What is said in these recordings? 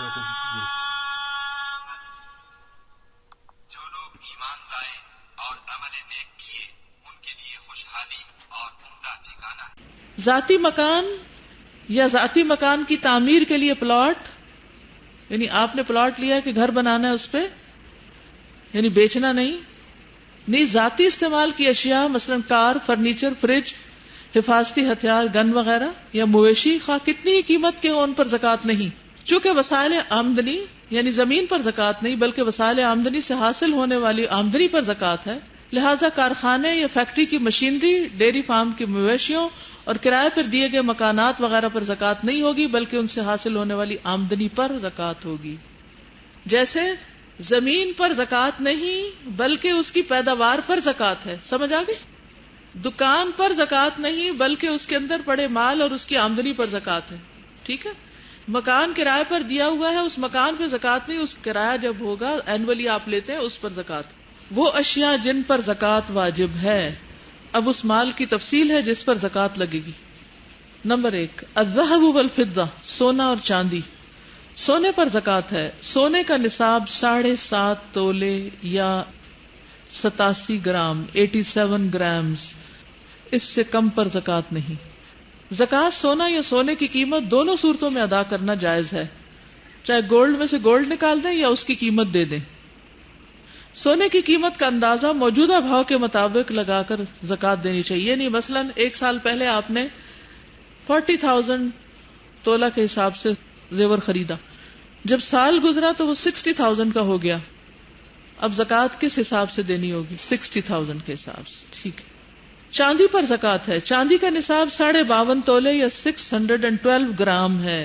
جو لوگ ایمان لائے اور عمل نیک کیے ان کے لیے خوشحالی اور عمدہ ٹھکانہ ہے. ذاتی مکان یا ذاتی مکان کی تعمیر کے لیے پلاٹ، یعنی آپ نے پلاٹ لیا ہے کہ گھر بنانا ہے اس پہ، یعنی بیچنا نہیں ذاتی استعمال کی اشیاء مثلا کار، فرنیچر، فریج، حفاظتی ہتھیار، گن وغیرہ یا مویشی خواہ کتنی ہی قیمت کے ہوں ان پر زکوٰۃ نہیں. چونکہ وسائل آمدنی یعنی زمین پر زکوٰۃ نہیں بلکہ وسائل آمدنی سے حاصل ہونے والی آمدنی پر زکوٰۃ ہے، لہذا کارخانے یا فیکٹری کی مشینری، ڈیری فارم کی مویشیوں اور کرائے پر دیے گئے مکانات وغیرہ پر زکوٰۃ نہیں ہوگی بلکہ ان سے حاصل ہونے والی آمدنی پر زکوٰۃ ہوگی. جیسے زمین پر زکوٰۃ نہیں بلکہ اس کی پیداوار پر زکوٰۃ ہے، سمجھ آ گئی؟ دکان پر زکوٰۃ نہیں بلکہ اس کے اندر پڑے مال اور اس کی آمدنی پر زکوٰۃ ہے. ٹھیک ہے. مکان کرائے پر دیا ہوا ہے، اس مکان پہ زکوٰۃ نہیں، اس کرایہ جب ہوگا اینولی آپ لیتے ہیں اس پر زکوٰۃ. وہ اشیاء جن پر زکوٰۃ واجب ہے، اب اس مال کی تفصیل ہے جس پر زکوٰۃ لگے گی. نمبر 1 الذهب والفضہ، سونا اور چاندی. سونے پر زکوٰۃ ہے. سونے کا نصاب 7.5 تولے یا 87 گرام 87 گرامز، اس سے کم پر زکوٰۃ نہیں. زکوٰۃ سونا یا سونے کی قیمت دونوں صورتوں میں ادا کرنا جائز ہے، چاہے گولڈ میں سے گولڈ نکال دیں یا اس کی قیمت دے دیں. سونے کی قیمت کا اندازہ موجودہ بھاؤ کے مطابق لگا کر زکوٰۃ دینی چاہیے. نہیں مثلا 1 سال پہلے آپ نے 40,000 تولہ کے حساب سے زیور خریدا، جب سال گزرا تو وہ 60,000 کا ہو گیا، اب زکوٰۃ کس حساب سے دینی ہوگی؟ 60,000 کے حساب سے. ٹھیک ہے. چاندی پر زکوٰۃ ہے. چاندی کا نصاب 52.5 تولے یا 612 گرام ہے،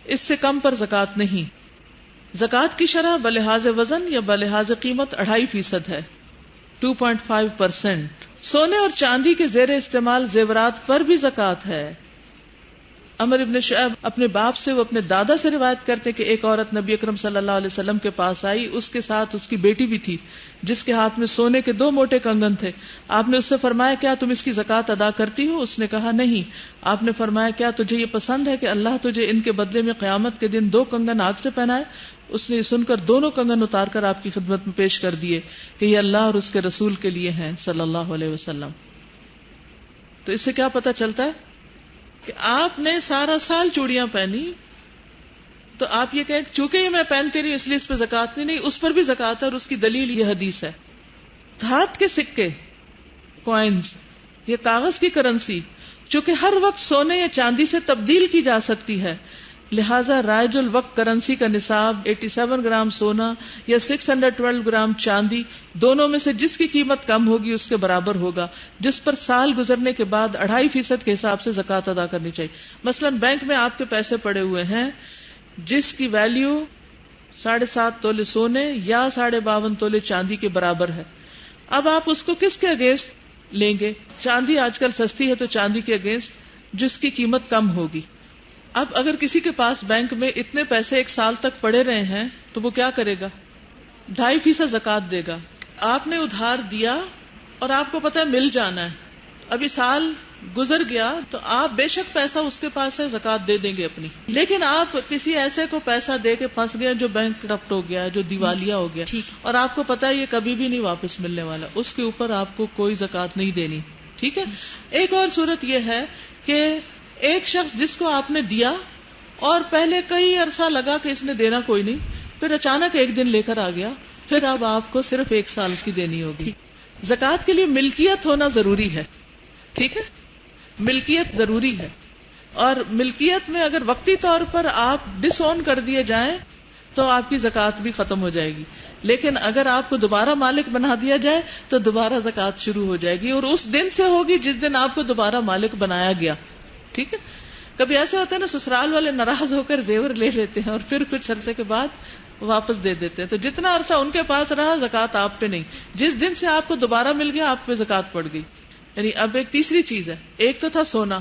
اس سے کم پر زکوٰۃ نہیں. زکوٰۃ کی شرح بلحاظ وزن یا بلحاظ قیمت 2.5% ہے، 2.5%. سونے اور چاندی کے زیر استعمال زیورات پر بھی زکوٰۃ ہے. عمر ابن شعیب اپنے باپ سے، وہ اپنے دادا سے روایت کرتے کہ ایک عورت نبی اکرم صلی اللہ علیہ وسلم کے پاس آئی، اس کے ساتھ اس کی بیٹی بھی تھی جس کے ہاتھ میں سونے کے 2 موٹے کنگن تھے. آپ نے اس سے فرمایا کیا تم اس کی زکوٰۃ ادا کرتی ہو؟ اس نے کہا نہیں. آپ نے فرمایا کیا تجھے یہ پسند ہے کہ اللہ تجھے ان کے بدلے میں قیامت کے دن 2 کنگن آگ سے پہنائے؟ اس نے یہ سن کر دونوں کنگن اتار کر آپ کی خدمت میں پیش کر دیے کہ یہ اللہ اور اس کے رسول کے لیے ہیں صلی اللہ علیہ وسلم. تو اس سے کیا پتہ چلتا ہے کہ آپ نے سارا سال چوڑیاں پہنی تو آپ یہ کہیں چونکہ یہ میں پہنتی رہی اس لیے اس پہ زکوٰۃ نہیں، اس پر بھی زکوٰۃ ہے اور اس کی دلیل یہ حدیث ہے. دھات کے سکے، کوائنز، یہ کاغذ کی کرنسی چونکہ ہر وقت سونے یا چاندی سے تبدیل کی جا سکتی ہے، لہذا رائج الوقت کرنسی کا نصاب 87 گرام سونا یا 612 گرام چاندی، دونوں میں سے جس کی قیمت کم ہوگی اس کے برابر ہوگا، جس پر سال گزرنے کے بعد 2.5% کے حساب سے زکوٰۃ ادا کرنی چاہیے. مثلا بینک میں آپ کے پیسے پڑے ہوئے ہیں جس کی ویلیو 7.5 تولے سونے یا 52.5 تولے چاندی کے برابر ہے. اب آپ اس کو کس کے اگینسٹ لیں گے؟ چاندی آج کل سستی ہے تو چاندی کے اگینسٹ جس کی قیمت کم ہوگی. اب اگر کسی کے پاس بینک میں اتنے پیسے 1 سال تک پڑے رہے ہیں تو وہ کیا کرے گا؟ 2.5% زکوٰۃ دے گا. آپ نے ادھار دیا اور آپ کو پتا ہے مل جانا ہے، ابھی سال گزر گیا تو آپ بے شک پیسہ اس کے پاس ہے زکوٰۃ دے دیں گے اپنی، لیکن آپ کسی ایسے کو پیسہ دے کے پھنس گئے جو بینک کرپٹ ہو گیا، جو دیوالیہ ہو گیا، اور آپ کو پتا ہے یہ کبھی بھی نہیں واپس ملنے والا، اس کے اوپر آپ کو کوئی زکوٰۃ نہیں دینی. ٹھیک ہے. ایک اور صورت یہ ہے کہ ایک شخص جس کو آپ نے دیا اور پہلے کئی عرصہ لگا کہ اس نے دینا کوئی نہیں، پھر اچانک ایک دن لے کر آ گیا، پھر اب آپ کو صرف 1 سال کی دینی ہوگی. زکوٰۃ کے لیے ملکیت ہونا ضروری ہے. ٹھیک ہے. ملکیت ضروری ہے، اور ملکیت میں اگر وقتی طور پر آپ ڈس اون کر دیے جائیں تو آپ کی زکوٰۃ بھی ختم ہو جائے گی، لیکن اگر آپ کو دوبارہ مالک بنا دیا جائے تو دوبارہ زکوٰۃ شروع ہو جائے گی، اور اس دن سے ہوگی جس دن آپ کو دوبارہ مالک بنایا گیا. ٹھیک ہے. کبھی ایسے ہوتا ہے نا سسرال والے ناراض ہو کر زیور لے لیتے ہیں اور پھر کچھ عرصے کے بعد واپس دے دیتے ہیں، تو جتنا عرصہ ان کے پاس رہا زکوٰۃ آپ پہ نہیں، جس دن سے آپ کو دوبارہ مل گیا آپ پہ زکوٰۃ پڑ گئی. یعنی اب ایک تیسری چیز ہے، ایک تو تھا سونا،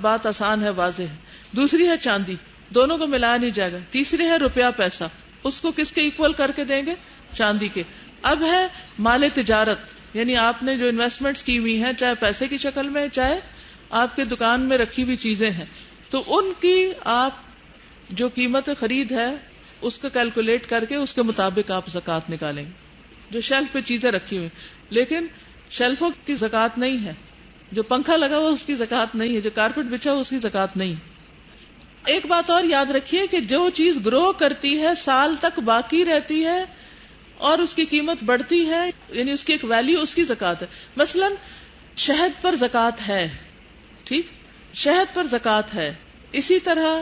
بات آسان ہے، واضح ہے. دوسری ہے چاندی، دونوں کو ملایا نہیں جائے گا. تیسری ہے روپیہ پیسہ، اس کو کس کے ایکول کر کے دیں گے؟ چاندی کے. اب ہے مال تجارت، یعنی آپ نے جو انویسٹمنٹس کی ہوئی ہیں چاہے پیسے کی شکل میں چاہے آپ کے دکان میں رکھی ہوئی چیزیں ہیں، تو ان کی آپ جو قیمت خرید ہے اس کا کیلکولیٹ کر کے اس کے مطابق آپ زکوٰۃ نکالیں گے. جو شیلف پہ چیزیں رکھی ہوئی لیکن شیلفوں کی زکوٰۃ نہیں ہے, جو پنکھا لگا ہوا اس کی زکوٰۃ نہیں ہے, جو کارپیٹ بچھا ہوا اس کی زکوٰۃ نہیں. ایک بات اور یاد رکھیے کہ جو چیز گرو کرتی ہے, سال تک باقی رہتی ہے اور اس کی قیمت بڑھتی ہے, یعنی اس کی ایک ویلیو, اس کی زکوٰۃ ہے. مثلا شہد پر زکوٰۃ ہے, ٹھیک, شہد پر زکوٰۃ ہے. اسی طرح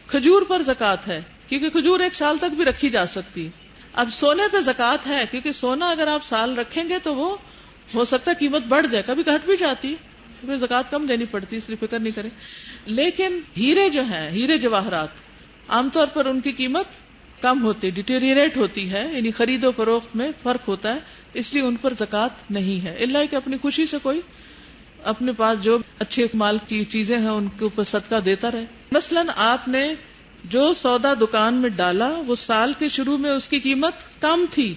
کھجور پر زکوٰۃ ہے, کیونکہ کھجور ایک سال تک بھی رکھی جا سکتی ہے. اب سونے پہ زکوٰۃ ہے, کیونکہ سونا اگر آپ سال رکھیں گے تو وہ ہو سکتا ہے قیمت بڑھ جائے, کبھی گھٹ بھی جاتی ہے, پھر زکوٰۃ کم دینی پڑتی ہے, اس لیے فکر نہیں کریں. لیکن ہیرے جو ہیں, ہیرے جواہرات, عام طور پر ان کی قیمت کم ہوتی, ڈیٹیریٹ ہوتی ہے, یعنی خرید و فروخت میں فرق ہوتا ہے, اس لیے ان پر زکوٰۃ نہیں ہے, الا کہ اپنی خوشی سے کوئی اپنے پاس جو اچھے مال کی چیزیں ہیں ان کے اوپر صدقہ دیتا رہے. مثلا آپ نے جو سودا دکان میں ڈالا وہ سال کے شروع میں اس کی قیمت کم تھی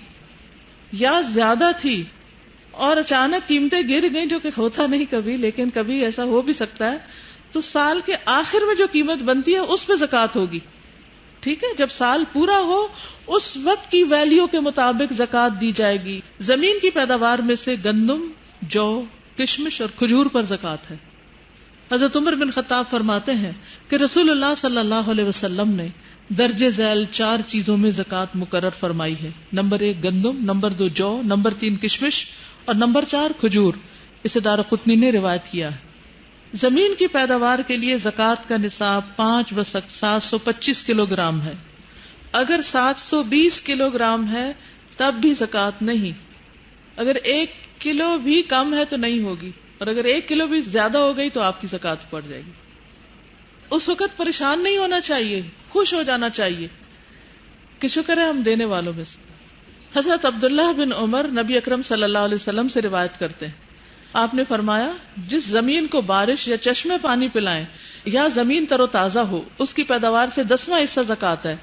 یا زیادہ تھی, اور اچانک قیمتیں گر گئیں, جو کہ ہوتا نہیں کبھی, لیکن کبھی ایسا ہو بھی سکتا ہے, تو سال کے آخر میں جو قیمت بنتی ہے اس پہ زکوٰۃ ہوگی. ٹھیک ہے, جب سال پورا ہو اس وقت کی ویلیو کے مطابق زکوٰۃ دی جائے گی. زمین کی پیداوار میں سے گندم, جو, کشمش اور کھجور پر زکوٰۃ ہے. حضرت عمر بن خطاب فرماتے ہیں کہ رسول اللہ صلی اللہ علیہ وسلم نے درج ذیل 4 چیزوں میں زکوٰۃ مقرر فرمائی ہے. نمبر 1 گندم, نمبر 2 جو, نمبر 3 کشمش اور نمبر 4 کھجور. اسے دارقطنی نے روایت کیا ہے. زمین کی پیداوار کے لیے زکوٰۃ کا نصاب 5 وسق 725 کلو گرام ہے. اگر 720 کلو گرام ہے تب بھی زکوٰۃ نہیں. اگر 1 کلو بھی کم ہے تو نہیں ہوگی, اور اگر 1 کلو بھی زیادہ ہو گئی تو آپ کی زکوٰۃ پڑ جائے گی. اس وقت پریشان نہیں ہونا چاہیے, خوش ہو جانا چاہیے کہ شکر ہے ہم دینے والوں میں سے. حضرت عبداللہ بن عمر نبی اکرم صلی اللہ علیہ وسلم سے روایت کرتے ہیں, آپ نے فرمایا جس زمین کو بارش یا چشمے پانی پلائیں یا زمین تر و تازہ ہو اس کی پیداوار سے 10واں حصہ زکوٰۃ ہے,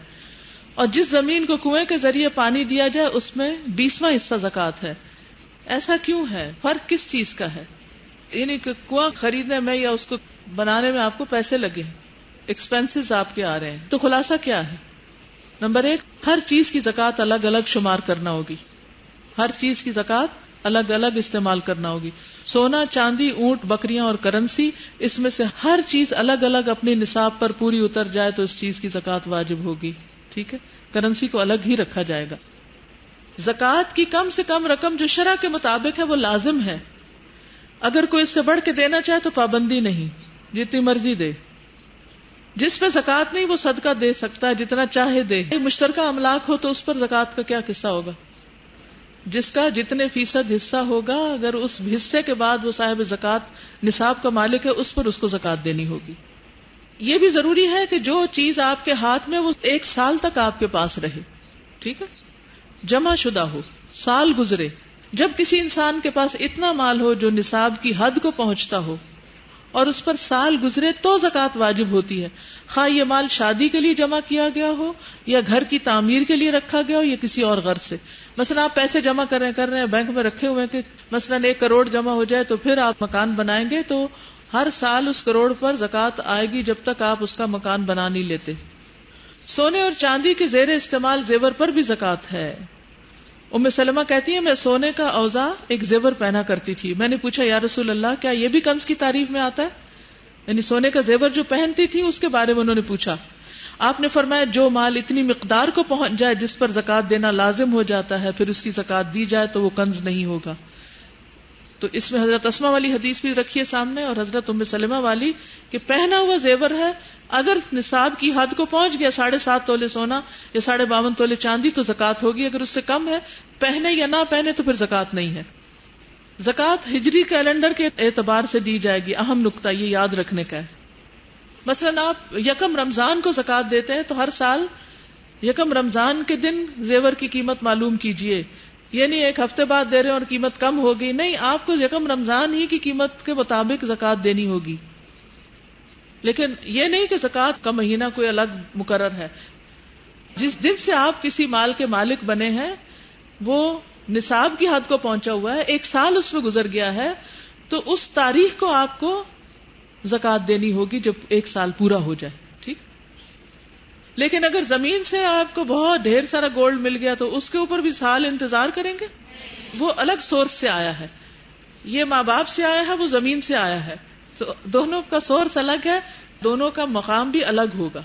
اور جس زمین کو کنویں کے ذریعے پانی دیا جائے اس میں 20واں حصہ زکوٰۃ ہے. ایسا کیوں ہے؟ فرق کس چیز کا ہے؟ یعنی کہ کنواں خریدنے میں یا اس کو بنانے میں آپ کو پیسے لگے, ایکسپینسز آپ کے آ رہے ہیں, تو خلاصہ کیا ہے؟ نمبر 1, ہر چیز کی زکوٰۃ الگ الگ شمار کرنا ہوگی, ہر چیز کی زکوٰۃ الگ الگ استعمال کرنا ہوگی. سونا, چاندی, اونٹ, بکریاں اور کرنسی, اس میں سے ہر چیز الگ الگ اپنی نصاب پر پوری اتر جائے تو اس چیز کی زکوٰۃ واجب ہوگی. ٹھیک ہے, کرنسی کو الگ ہی رکھا جائے گا. زکوٰۃ کی کم سے کم رقم جو شرع کے مطابق ہے وہ لازم ہے. اگر کوئی اس سے بڑھ کے دینا چاہے تو پابندی نہیں, جتنی مرضی دے. جس پہ زکوٰۃ نہیں وہ صدقہ دے سکتا ہے, جتنا چاہے دے. مشترکہ املاک ہو تو اس پر زکوٰۃ کا کیا قصہ ہوگا؟ جس کا جتنے فیصد حصہ ہوگا, اگر اس حصے کے بعد وہ صاحب زکوٰۃ نصاب کا مالک ہے اس پر اس کو زکوٰۃ دینی ہوگی. یہ بھی ضروری ہے کہ جو چیز آپ کے ہاتھ میں وہ 1 سال تک آپ کے پاس رہے. ٹھیک ہے, جمع شدہ ہو, سال گزرے. جب کسی انسان کے پاس اتنا مال ہو جو نصاب کی حد کو پہنچتا ہو اور اس پر سال گزرے تو زکوٰۃ واجب ہوتی ہے, خواہ یہ مال شادی کے لیے جمع کیا گیا ہو یا گھر کی تعمیر کے لیے رکھا گیا ہو یا کسی اور غرض سے. مثلا آپ پیسے جمع کر رہے ہیں بینک میں رکھے ہوئے کہ مثلا 1 کروڑ جمع ہو جائے تو پھر آپ مکان بنائیں گے, تو ہر سال اس کروڑ پر زکوٰۃ آئے گی جب تک آپ اس کا مکان بنا نہیں لیتے. سونے اور چاندی کے زیر استعمال زیور پر بھی زکوٰۃ ہے. ام سلمہ کہتی ہیں میں سونے کا اوزا ایک زیور پہنا کرتی تھی. میں نے پوچھا یا رسول اللہ کیا یہ بھی کنز کی تعریف میں آتا ہے؟ یعنی سونے کا زیور جو پہنتی تھی اس کے بارے میں انہوں نے پوچھا. آپ نے فرمایا جو مال اتنی مقدار کو پہنچ جائے جس پر زکوٰۃ دینا لازم ہو جاتا ہے پھر اس کی زکوٰۃ دی جائے تو وہ کنز نہیں ہوگا. تو اس میں حضرت اسماء والی حدیث بھی رکھیے سامنے اور حضرت ام سلمہ والی کہ پہنا ہوا زیور ہے, اگر نصاب کی حد کو پہنچ گیا 7.5 تولے سونا یا 52.5 تولے چاندی تو زکوٰۃ ہوگی. اگر اس سے کم ہے, پہنے یا نہ پہنے, تو پھر زکوٰۃ نہیں ہے. زکوٰۃ ہجری کیلنڈر کے اعتبار سے دی جائے گی. اہم نقطہ یہ یاد رکھنے کا ہے. مثلا آپ 1 رمضان کو زکوٰۃ دیتے ہیں تو ہر سال 1 رمضان کے دن زیور کی قیمت معلوم کیجئے. یعنی 1 ہفتے بعد دے رہے ہیں اور قیمت کم ہو گئی, نہیں, آپ کو 1 رمضان ہی کی قیمت کے مطابق زکوٰۃ دینی ہوگی. لیکن یہ نہیں کہ زکوٰۃ کا مہینہ کوئی الگ مقرر ہے. جس دن سے آپ کسی مال کے مالک بنے ہیں وہ نصاب کی حد کو پہنچا ہوا ہے, 1 سال اس میں گزر گیا ہے, تو اس تاریخ کو آپ کو زکوٰۃ دینی ہوگی جب 1 سال پورا ہو جائے. ٹھیک. لیکن اگر زمین سے آپ کو بہت ڈھیر سارا گولڈ مل گیا تو اس کے اوپر بھی سال انتظار کریں گے؟ وہ الگ سورس سے آیا ہے، یہ ماں باپ سے آیا ہے، وہ زمین سے آیا ہے، تو دونوں کا سورس الگ ہے، دونوں کا مقام بھی الگ ہوگا.